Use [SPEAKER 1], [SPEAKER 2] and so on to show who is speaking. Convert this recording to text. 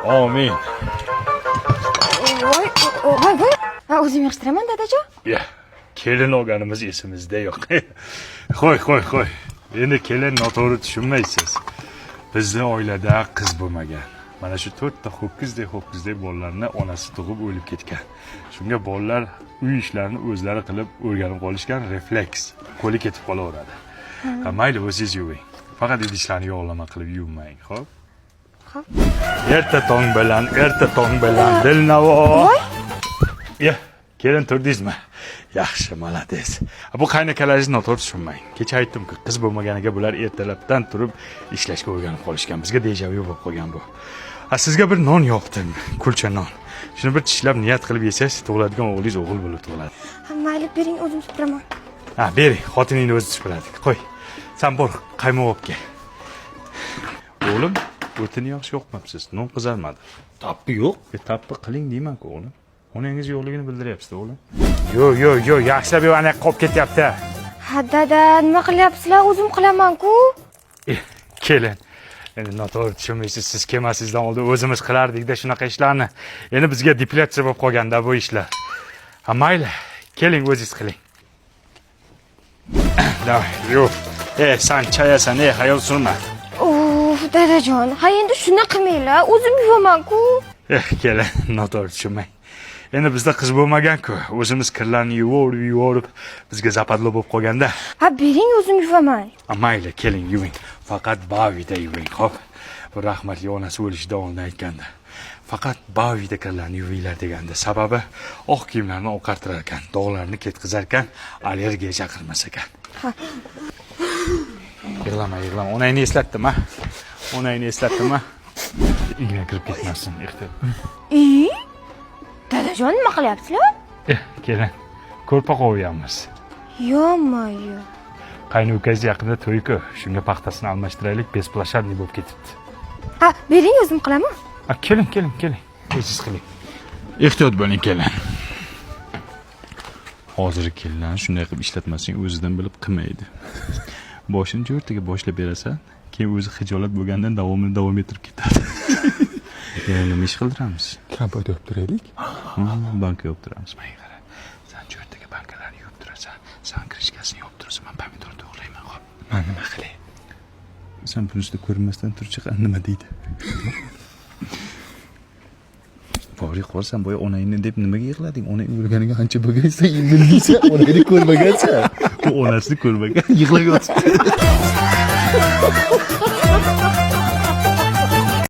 [SPEAKER 1] Amin.
[SPEAKER 2] Voy. O'zim yig'ishtiraman, dadajon.
[SPEAKER 1] Ya, kelin olganimiz esimizda yo'q. Qo'y. Endi kelin noto'g'ri tushunmaysiz. Bizning oilada qiz bo'lmagan. Mana shu 4 ta ho'kizdek bolalarni onasi tug'ib o'lib ketgan. Shunga bolalar uy ishlarini o'zlari qilib o'rganib qolishgan refleks. Qo'li ketib qolaveradi. Mayli, o'zingiz yuving. Faqat idishlarni yog'lama qilib yuvmang, xo'p?
[SPEAKER 2] Xo'p.
[SPEAKER 1] Erta tong bilan Dilnavo. Ya, kelin turdingizmi? Yaxshi, malades. Bu qaynakalaringizni noto'g'ri tushunmang. Kecha aytdim-ku, qiz bo'lmaganiga bular ertalabdan turib ishlashga o'rganib qolishgan. Bizga dejavu bo'lib qolgan bu. Sizga bir non yoqdim, kulcha non. Shuni bir tishlab niyat qilib yesangiz, tug'iladigan o'g'lingiz o'g'il bo'lib tug'iladi.
[SPEAKER 2] Mayli, bering, o'zim supuraman.
[SPEAKER 1] Bering, xotiningni o'zi supuradi. Qo'y. Sen bor, qaymoq olib kel. O'g'lim, o'tini yaxshi yoqmabsiz. Non qizarmadi.
[SPEAKER 3] Tappi yo'q.
[SPEAKER 1] Tappi qiling deyman-ku, o'g'lim. Onangiz yo'qligini bildiryapsiz, o'g'lim. Yo'q, yaxshilab yo'q, ana qolib ketyapti.
[SPEAKER 2] Ha, dada, nima qilyapsizlar? O'zim qilaman-ku.
[SPEAKER 1] Kelin. Endi noto'g'ri tushunmaysiz, siz kelmasingizdan oldin o'zimiz qilardik-da shunaqa ishlarni. Endi bizga deplyatsiya bo'lib qolganda bu ishlar. Mayli, keling o'zingiz qiling. Davay, yo'q. Sen chayasan, hayol surma.
[SPEAKER 2] Dadajon, endi shuni qilmanglar, o'zim yuvaman-ku.
[SPEAKER 1] Kelin, noto'g'ri tushunmang. Endi bizda qiz bo'lmagan-ku. O'zimiz kirlarni yuvorib, bizga zapadlo bo'lib qolganda.
[SPEAKER 2] Bering, o'zim yuvaman.
[SPEAKER 1] Mayli, keling, yuving. Faqat bavida yuving, xo'p? Bu rahmatli onasi o'lishidan oldin aytganda. Faqat bavida kirlarni yuvinglar deganda. Sababi oq kiyimlarni oqartirar ekan, dog'larni ketkizar ekan, allergiya chaqirmas ekan. Yig'lama. Onangni eslatdim-a? Igna kirib ketmasin, ehtiyot.
[SPEAKER 2] Dadajon, nima qilyapsizlar?
[SPEAKER 1] Kelin, ko'rpa qo'yamiz.
[SPEAKER 2] Yo'q.
[SPEAKER 1] Qaynukangiz yaqinda to'y-ku, shunga paxtasini almashtiraylik, besplashadniy bo'lib ketibdi.
[SPEAKER 2] Bering, o'zim qilaman.
[SPEAKER 1] Keling. O'zingiz qiling. Ehtiyot bo'ling, kelin. Hozir kelin shunday qilib ishlatmasang, o'zidan bilib qilmaydi. Boshini jo'rtaga boshlab berasan, keyin o'zi xijolat bo'lgandan davom ettirib ketadi. Yana nima ish qildiramiz?
[SPEAKER 3] Kompot yopib turaylik.
[SPEAKER 1] Banka yopib turamiz. Menga qara. Sen jo'rtaga bankalarni yopib turasan, sen krishkasini yopib turasan, men pomidor to'g'rayman, xo'p. Men nima qilay? Sen buni ustida ko'rinmasdan turchi nima deydi? Bori qolsan, boya onangni deb nimaga yig'lading? Onang o'lganiga qancha bo'lgansan, endi deysan, onangni ko'rmagansan. U onasini ko'rmagan, yig'lab yotibdi.